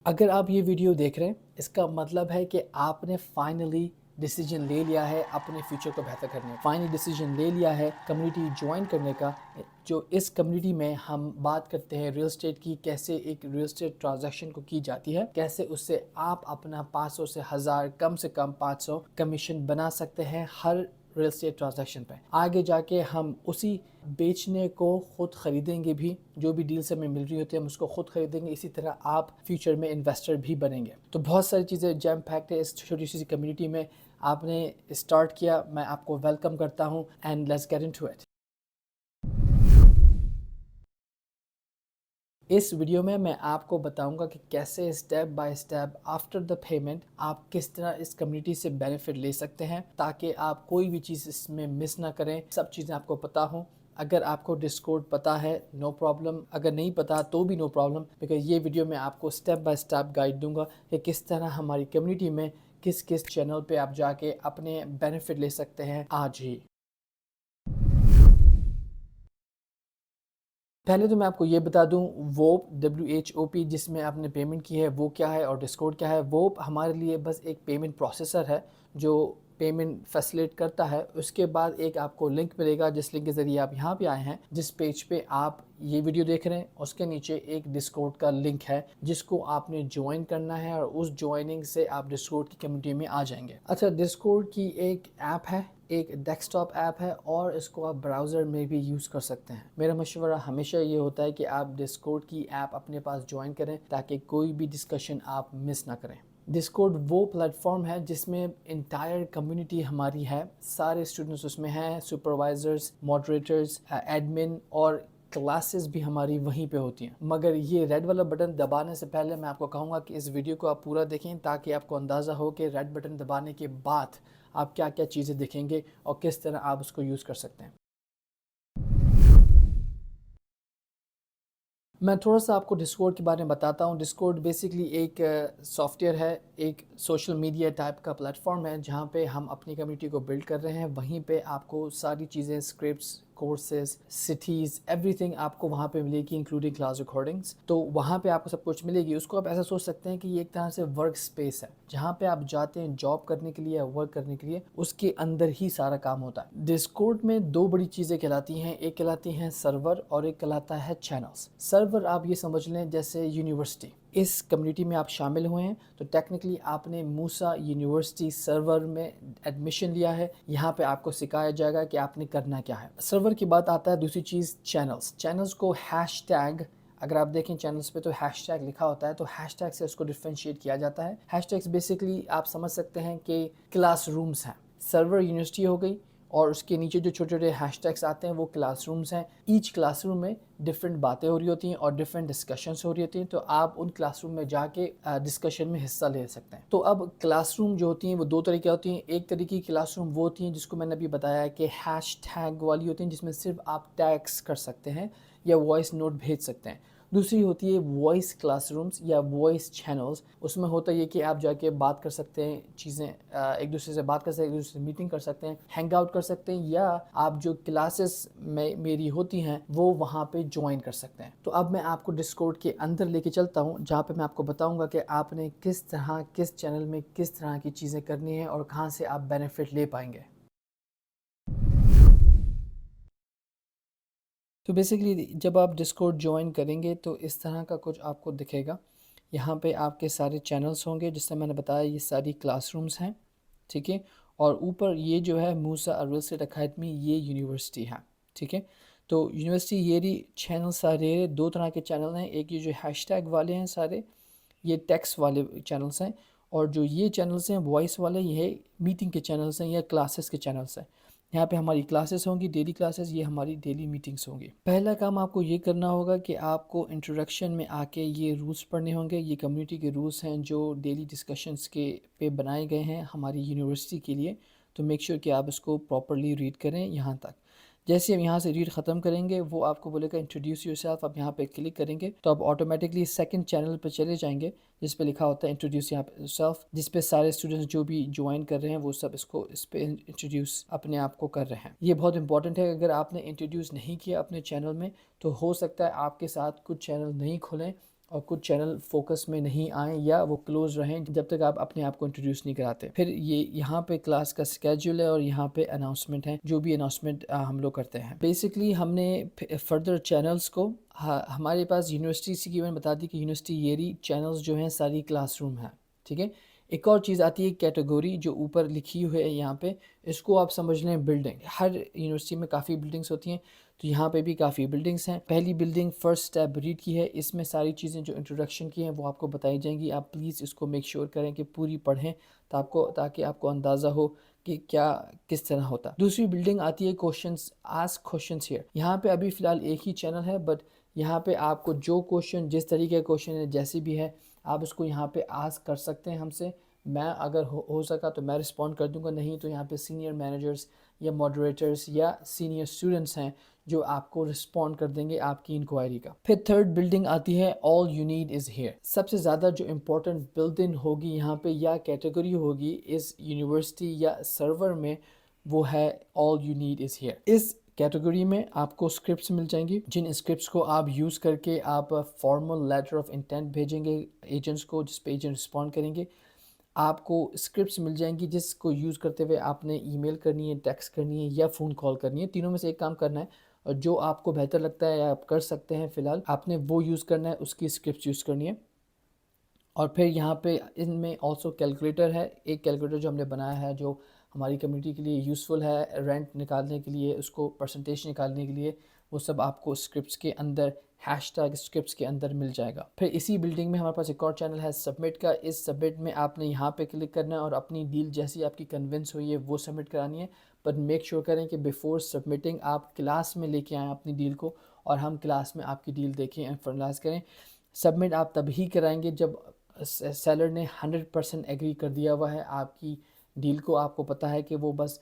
اگر آپ یہ ویڈیو دیکھ رہے ہیں اس کا مطلب ہے کہ آپ نے فائنلی ڈیسیجن لے لیا ہے اپنے فیوچر کو بہتر کرنے کا، فائنلی ڈیسیجن لے لیا ہے کمیونٹی جوائن کرنے کا، جو اس کمیونٹی میں ہم بات کرتے ہیں ریل اسٹیٹ کی، کیسے ایک ریل اسٹیٹ ٹرانزیکشن کو کی جاتی ہے، کیسے اس سے آپ اپنا 500 سے 1000 کم سے کم 500 کمیشن بنا سکتے ہیں ہر ریل اسٹیٹ ٹرانزیکشن پہ۔ آگے جا کے ہم اسی بیچنے کو خود خریدیں گے بھی، جو بھی ڈیل سے ہمیں مل رہی ہوتی ہے ہم اس کو خود خریدیں گے، اسی طرح آپ فیوچر میں انویسٹر بھی بنیں گے۔ تو بہت ساری چیزیں جیم پیکڈ ہے اس چھوٹی سی کمیونٹی میں۔ آپ نے اسٹارٹ کیا، میں آپ کو ویلکم کرتا ہوں and let's get into it. اس ویڈیو میں آپ کو بتاؤں گا کہ کیسے step by step after the payment آپ کس طرح اس کمیونٹی سے بینیفٹ لے سکتے ہیں، تاکہ آپ کوئی بھی چیز اس میں مس نہ کریں، سب چیزیں آپ کو پتہ ہوں۔ اگر آپ کو ڈسکورڈ پتہ ہے نو پرابلم، اگر نہیں پتہ تو بھی نو پرابلم، بیکاز یہ ویڈیو میں آپ کو اسٹیپ بائی اسٹیپ گائیڈ دوں گا کہ کس طرح ہماری کمیونٹی میں کس کس چینل پہ آپ جا کے اپنے بینیفٹ لے سکتے ہیں آج ہی۔ پہلے تو میں آپ کو یہ بتا دوں ووپ WHOP جس میں آپ نے پیمنٹ کی ہے وہ کیا ہے اور ڈسکورڈ کیا ہے۔ ووپ ہمارے لیے بس ایک پیمنٹ پروسیسر ہے جو پیمنٹ فیسلیٹ کرتا ہے۔ اس کے بعد ایک آپ کو لنک ملے گا، جس لنک کے ذریعے آپ یہاں پہ آئے ہیں، جس پیج پہ آپ یہ ویڈیو دیکھ رہے ہیں اس کے نیچے ایک ڈسکورڈ کا لنک ہے جس کو آپ نے جوائن کرنا ہے، اور اس جوائننگ سے آپ ڈسکورڈ کی کمیونٹی میں آ جائیں گے۔ اچھا، ڈسکورڈ کی ایک ایپ ہے، ایک ڈیسک ٹاپ ایپ ہے، اور اس کو آپ براؤزر میں بھی یوز کر سکتے ہیں۔ میرا مشورہ ہمیشہ یہ ہوتا ہے کہ آپ ڈسکورڈ کی ایپ اپنے پاس جوائن کریں تاکہ کوئی بھی ڈسکشن آپ مس نہ کریں۔ ڈسکورڈ وہ پلیٹ فارم ہے جس میں انٹائر کمیونٹی ہماری ہے، سارے اسٹوڈنٹس اس میں ہیں، سپروائزرز، ماڈریٹرز، ایڈمن، اور کلاسز بھی ہماری وہیں پہ ہوتی ہیں۔ مگر یہ ریڈ والا بٹن دبانے سے پہلے میں آپ کو کہوں گا کہ اس ویڈیو کو آپ پورا دیکھیں تاکہ آپ کو اندازہ ہو کہ ریڈ بٹن دبانے کے بعد آپ کیا کیا چیزیں دیکھیں گے اور کس طرح آپ اس کو یوز کر سکتے ہیں۔ میں تھوڑا سا آپ کو ڈسکورڈ کے بارے میں بتاتا ہوں۔ ڈسکورڈ بیسکلی ایک سافٹ ویئر ہے، ایک سوشل میڈیا ٹائپ کا پلیٹ فارم ہے جہاں پہ ہم اپنی کمیونٹی کو بلڈ کر رہے ہیں۔ وہیں پہ آپ کو ساری چیزیں، scripts, courses, cities, every thing آپ کو وہاں پہ ملے گی، انکلوڈنگ کلاس ریکارڈنگس۔ تو وہاں پہ آپ کو سب کچھ ملے گی۔ اس کو آپ ایسا سوچ سکتے ہیں کہ یہ ایک طرح سے ورک سپیس ہے جہاں پہ آپ جاتے ہیں جاب کرنے کے لیے یا ورک کرنے کے لیے، اس کے اندر ہی سارا کام ہوتا ہے۔ ڈسکورڈ میں دو بڑی چیزیں کہلاتی ہیں، ایک کہلاتی ہیں سرور اور ایک کہلاتا ہے چینلز۔ سرور آپ یہ سمجھ لیں جیسے یونیورسٹی۔ اس کمیونٹی میں آپ شامل ہوئے ہیں تو ٹیکنیکلی آپ نے موسیٰ یونیورسٹی سرور میں ایڈمیشن لیا ہے۔ یہاں پہ آپ کو سکھایا جائے گا کہ آپ نے کرنا کیا ہے۔ سرور کی بات آتا ہے، دوسری چیز چینلز۔ چینلز کو ہیش ٹیگ، اگر آپ دیکھیں چینلز پہ تو ہیش ٹیگ لکھا ہوتا ہے، تو ہیش ٹیگ سے اس کو ڈفرینشیٹ کیا جاتا ہے۔ ہیش ٹیگز بیسکلی آپ سمجھ سکتے ہیں کہ کلاس رومز ہیں۔ سرور یونیورسٹی ہو گئی، اور اس کے نیچے جو چھوٹے چھوٹے ہیش ٹیگس آتے ہیں وہ کلاس رومز ہیں۔ ایچ کلاس روم میں ڈفرینٹ باتیں ہو رہی ہوتی ہیں اور ڈفرینٹ ڈسکشنس ہو رہی ہوتی ہیں، تو آپ ان کلاس روم میں جا کے ڈسکشن میں حصہ لے سکتے ہیں۔ تو اب کلاس روم جو ہوتی ہیں وہ دو طریقے ہوتی ہیں۔ ایک طریقے کی کلاس روم وہ ہوتی ہیں جس کو میں نے ابھی بتایا ہے کہ ہیش ٹیگ والی ہوتی ہیں، جس میں صرف آپ ٹیگس کر سکتے ہیں یا وائس نوٹ بھیج سکتے ہیں۔ دوسری ہوتی ہے وائس کلاس رومز یا وائس چینلز۔ اس میں ہوتا یہ کہ آپ جا کے بات کر سکتے ہیں، چیزیں ایک دوسرے سے بات کر سکتے ہیں، ایک دوسرے سے میٹنگ کر سکتے ہیں، ہینگ آؤٹ کر سکتے ہیں، یا آپ جو کلاسز میں میری ہوتی ہیں وہ وہاں پہ جوائن کر سکتے ہیں۔ تو اب میں آپ کو ڈسکورڈ کے اندر لے کے چلتا ہوں جہاں پہ میں آپ کو بتاؤں گا کہ آپ نے کس طرح کس چینل میں کس طرح کی چیزیں کرنی ہیں اور کہاں سے آپ بینیفٹ لے پائیں گے۔ تو بیسکلی جب آپ ڈسکورڈ جوائن کریں گے تو اس طرح کا کچھ آپ کو دکھے گا۔ یہاں پہ آپ کے سارے چینلز ہوں گے، جس سے میں نے بتایا یہ ساری کلاس رومز ہیں، ٹھیک ہے۔ اور اوپر یہ جو ہے موسیٰ ریل اسٹیٹ اکیڈمی، یہ یونیورسٹی ہے، ٹھیک ہے۔ تو یونیورسٹی یہ چینل سارے دو طرح کے چینل ہیں، ایک یہ جو ہیش ٹیگ والے ہیں سارے، یہ ٹیکس والے چینلز ہیں، اور جو یہ چینلز ہیں وائس والے، یہ میٹنگ کے چینلز ہیں یا کلاسز کے چینلز ہیں۔ یہاں پہ ہماری کلاسز ہوں گی، ڈیلی کلاسز، یہ ہماری ڈیلی میٹنگز ہوں گی۔ پہلا کام آپ کو یہ کرنا ہوگا کہ آپ کو انٹروڈکشن میں آ کے یہ رولز پڑھنے ہوں گے۔ یہ کمیونٹی کے رولز ہیں جو ڈیلی ڈسکشنز کے پہ بنائے گئے ہیں ہماری یونیورسٹی کے لیے، تو میک شیور کہ آپ اس کو پراپرلی ریڈ کریں یہاں تک۔ جیسے ہم یہاں سے ریڈ ختم کریں گے وہ آپ کو بولے گا انٹروڈیوس یور سیلف، آپ یہاں پہ کلک کریں گے تو آپ آٹومیٹکلی سیکنڈ چینل پہ چلے جائیں گے جس پہ لکھا ہوتا ہے انٹروڈیوس یور سیلف، جس پہ سارے اسٹوڈنٹس جو بھی جوائن کر رہے ہیں وہ سب اس پہ انٹروڈیوس اپنے آپ کو کر رہے ہیں۔ یہ بہت امپورٹنٹ ہے، اگر آپ نے انٹروڈیوس نہیں کیا اپنے چینل میں تو ہو سکتا ہے آپ کے ساتھ کچھ چینل نہیں کھلیں اور کچھ چینل فوکس میں نہیں آئیں یا وہ کلوز رہیں جب تک آپ اپنے آپ کو انٹروڈیوس نہیں کراتے. پھر یہ یہاں پہ کلاس کا اسکیجول ہے اور یہاں پہ اناؤنسمنٹ ہے, جو بھی اناؤنسمنٹ ہم لوگ کرتے ہیں. بیسکلی ہم نے فردر چینلز کو ہمارے پاس یونیورسٹی سے کی میں نے بتا دی کہ یونیورسٹی یری چینلز جو ہیں ساری کلاس روم ہیں, ٹھیک ہے. ایک اور چیز آتی ہے کیٹیگوری, جو اوپر لکھی ہوئی ہے یہاں پہ, اس کو آپ سمجھ لیں بلڈنگ. ہر یونیورسٹی میں کافی بلڈنگس ہوتی ہیں, تو یہاں پہ بھی کافی بلڈنگس ہیں. پہلی بلڈنگ فرسٹ اسٹیپ ریڈ کی ہے, اس میں ساری چیزیں جو انٹروڈکشن کی ہیں وہ آپ کو بتائی جائیں گی. آپ پلیز اس کو میک شیور کریں کہ پوری پڑھیں تاکہ آپ کو اندازہ ہو کہ کیا کس طرح ہوتا. دوسری بلڈنگ آتی ہے کوشچنس, آسک کوشچنس ہیئر. یہاں پہ ابھی فی الحال ایک ہی چینل ہے, بٹ یہاں پہ آپ کو جو کوشچن جس طریقے کا کوشچن ہے جیسی بھی ہے آپ اس کو یہاں پہ آسک کر سکتے ہیں ہم سے. میں اگر ہو سکا تو میں رسپونڈ کر دوں گا, نہیں تو یہاں پہ سینئر مینیجرز یا ماڈریٹرز یا سینئر اسٹوڈنٹس ہیں جو آپ کو رسپونڈ کر دیں گے آپ کی انکوائری کا. پھر تھرڈ بلڈنگ آتی ہے all you need is here. سب سے زیادہ جو امپورٹنٹ بلڈنگ ہوگی یہاں پہ یا کیٹیگری ہوگی اس یونیورسٹی یا سرور میں, وہ ہے all you need is here. اس کیٹیگری میں آپ کو اسکرپٹس مل جائیں گی, جن اسکرپٹس کو آپ یوز کر کے آپ فارمل لیٹر آف انٹینٹ بھیجیں گے ایجنٹس کو, جس پہ ایجنٹ رسپونڈ کریں گے. آپ کو اسکرپٹس مل جائیں گی جس کو یوز کرتے ہوئے آپ نے ای میل کرنی ہے, ٹیکسٹ کرنی ہے یا فون کال کرنی ہے. تینوں میں سے ایک کام کرنا ہے, اور جو آپ کو بہتر لگتا ہے یا آپ کر سکتے ہیں فی الحال آپ نے وہ یوز کرنا ہے, اس کی اسکرپٹس یوز کرنی ہے. اور پھر یہاں پہ ان میں آلسو کیلکولیٹر ہے, ایک کیلکولیٹر جو ہم نے بنایا ہے جو ہماری کمیونٹی کے لیے یوزفل ہے, رینٹ نکالنے کے لیے, اس کو پرسنٹیج نکالنے کے لیے, وہ سب آپ کو اسکرپٹس کے اندر ہیش ٹیگ اسکرپٹس کے اندر مل جائے گا. پھر اسی بلڈنگ میں ہمارے پاس ایک اور چینل ہے سبمٹ کا. اس سبمٹ میں آپ نے یہاں پہ کلک کرنا ہے اور اپنی ڈیل جیسی آپ کی کنونس ہوئی ہے وہ سبمٹ کرانی ہے. پر میک شیور کریں کہ بیفور سبمٹنگ آپ کلاس میں لے کے آئیں اپنی ڈیل کو, اور ہم کلاس میں آپ کی ڈیل دیکھیں اینڈ فائنلائز کریں. سبمٹ آپ تب ہی کرائیں گے جب سیلر نے 100% ایگری کر دیا ہوا ہے آپ کی ڈیل کو, آپ کو پتہ ہے کہ وہ بس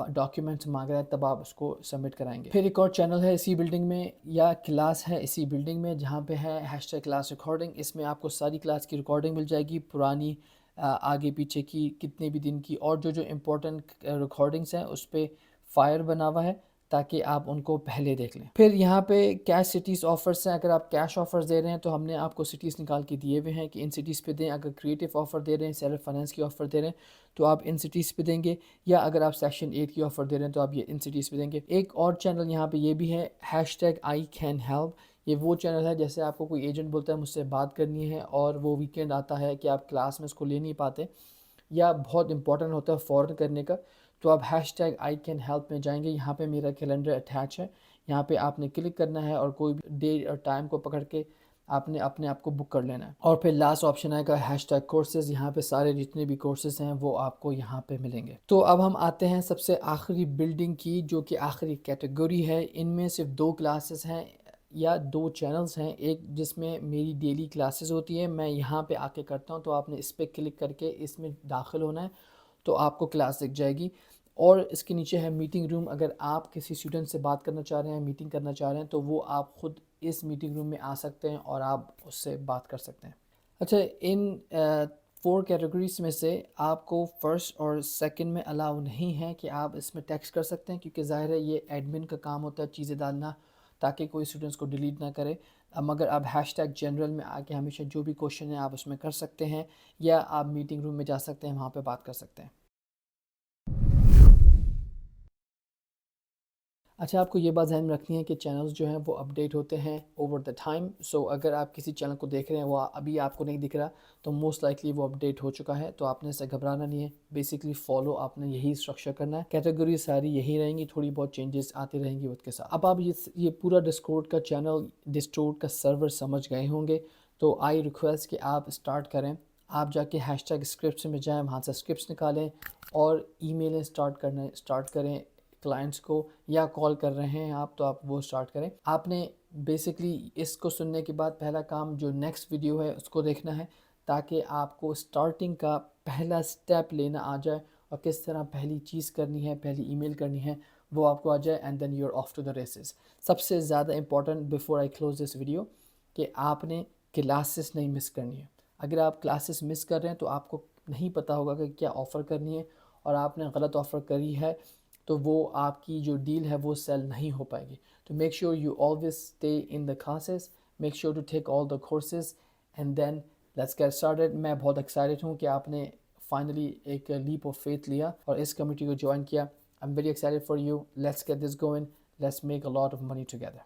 ڈاکیومنٹس مانگ رہا ہے, تب آپ اس کو سبمٹ کرائیں گے. پھر ایک اور چینل ہے اسی بلڈنگ میں, یا کلاس ہے اسی بلڈنگ میں, جہاں پہ ہے ہیش ٹیگ کلاس ریکارڈنگ. اس میں آپ کو ساری کلاس کی ریکارڈنگ مل جائے گی, پرانی, آگے پیچھے کی, کتنے بھی دن کی, اور جو امپورٹنٹ ریکارڈنگس ہیں اس پہ فائر بنا ہوا ہے تاکہ آپ ان کو پہلے دیکھ لیں. پھر یہاں پہ کیش سٹیز آفرز ہیں. اگر آپ کیش آفرز دے رہے ہیں تو ہم نے آپ کو سٹیز نکال کے دیے ہوئے ہیں کہ ان سٹیز پہ دیں. اگر کریٹو آفر دے رہے ہیں, سیلر فائنینس کی آفر دے رہے ہیں تو آپ ان سٹیز پہ دیں گے, یا اگر آپ سیکشن 8 کی آفر دے رہے ہیں تو آپ یہ ان سٹیز پہ دیں گے. ایک اور چینل یہاں پہ یہ بھی ہے hash tag I can help. یہ وہ چینل ہے جیسے آپ کو کوئی ایجنٹ بولتا ہے مجھ سے بات کرنی ہے, اور وہ ویکینڈ آتا ہے کہ آپ کلاس میں اس کو لے نہیں پاتے یا بہت امپورٹنٹ ہوتا ہے فوراً کرنے کا, تو آپ hash tag I can help میں جائیں گے. یہاں پہ میرا کیلنڈر اٹیچ ہے, یہاں پہ آپ نے کلک کرنا ہے اور کوئی بھی ڈے اور ٹائم کو پکڑ کے آپ نے اپنے آپ کو بک کر لینا ہے. اور پھر لاسٹ آپشن آئے گا ہیش ٹیگ کورسز. یہاں پہ سارے جتنے بھی کورسز ہیں وہ آپ کو یہاں پہ ملیں گے. تو اب ہم آتے ہیں سب سے آخری بلڈنگ کی, جو کہ آخری کیٹیگری ہے. ان میں صرف 2 کلاسز ہیں یا 2 چینلز ہیں. ایک جس میں میری ڈیلی کلاسز ہوتی ہیں, میں یہاں پہ آ کے کرتا ہوں, تو آپ نے اس پہ کلک کر کے اس میں داخل ہونا ہے تو آپ کو کلاس دکھ جائے گی. اور اس کے نیچے ہے میٹنگ روم. اگر آپ کسی اسٹوڈنٹ سے بات کرنا چاہ رہے ہیں, میٹنگ کرنا چاہ رہے ہیں, تو وہ آپ خود اس میٹنگ روم میں آ سکتے ہیں اور آپ اس سے بات کر سکتے ہیں. اچھا, ان 4 کیٹیگریز میں سے آپ کو فرسٹ اور سیکنڈ میں الاؤ نہیں ہے کہ آپ اس میں ٹیکسٹ کر سکتے ہیں, کیونکہ ظاہر ہے یہ ایڈمن کا کام ہوتا ہے چیزیں ڈالنا تاکہ کوئی اسٹوڈنٹس کو ڈیلیٹ نہ کرے. مگر آپ ہیش ٹیگ جنرل میں آ کے ہمیشہ جو بھی کوشچن ہے آپ اس میں کر سکتے ہیں, یا آپ میٹنگ روم میں جا سکتے ہیں, وہاں پہ بات کر سکتے ہیں. اچھا, آپ کو یہ بات ذہن میں رکھنی ہے کہ چینلز جو ہیں وہ اپڈیٹ ہوتے ہیں اوور دا ٹائم. سو اگر آپ کسی چینل کو دیکھ رہے ہیں وہ ابھی آپ کو نہیں دکھ رہا تو موسٹ لائکلی وہ اپڈیٹ ہو چکا ہے, تو آپ نے اسے گھبرانا نہیں ہے. بیسکلی فالو آپ نے یہی اسٹرکچر کرنا ہے. کیٹیگری ساری یہی رہیں گی, تھوڑی بہت چینجز آتی رہیں گی وقت کے ساتھ. اب آپ یہ پورا ڈسکورڈ کا چینل, ڈسکورڈ کا سرور سمجھ گئے ہوں گے, تو آئی ریکویسٹ کہ آپ اسٹارٹ کریں. آپ جا کے ہیش ٹیگ اسکرپٹس میں جائیں, وہاں سے اسکرپٹس نکالیں اور ای میلیں اسٹارٹ کریں کلائنٹس کو, یا کال کر رہے ہیں آپ تو آپ وہ اسٹارٹ کریں. آپ نے بیسکلی اس کو سننے کے بعد پہلا کام جو نیکسٹ ویڈیو ہے اس کو دیکھنا ہے, تاکہ آپ کو اسٹارٹنگ کا پہلا سٹیپ لینا آ جائے, اور کس طرح پہلی چیز کرنی ہے, پہلی ای میل کرنی ہے, وہ آپ کو آ جائے. And then you are off to the races. سب سے زیادہ important before I close this video, کہ آپ نے کلاسز نہیں مس کرنی ہے. اگر آپ کلاسز مس کر رہے ہیں تو آپ کو نہیں پتہ ہوگا کہ کیا آفر کرنی ہے, اور آپ نے غلط آفر کری ہے تو وہ آپ کی جو ڈیل ہے وہ سیل نہیں ہو پائے گی. تو make sure you always stay in the classes, make sure to take all the courses, and then let's get started. میں بہت ایکسائٹیڈ ہوں کہ آپ نے فائنلی ایک لیپ آف فیتھ لیا اور اس کمیونٹی کو جوائن کیا. I am very excited for you. Let's get this going. Let's make a lot of money together.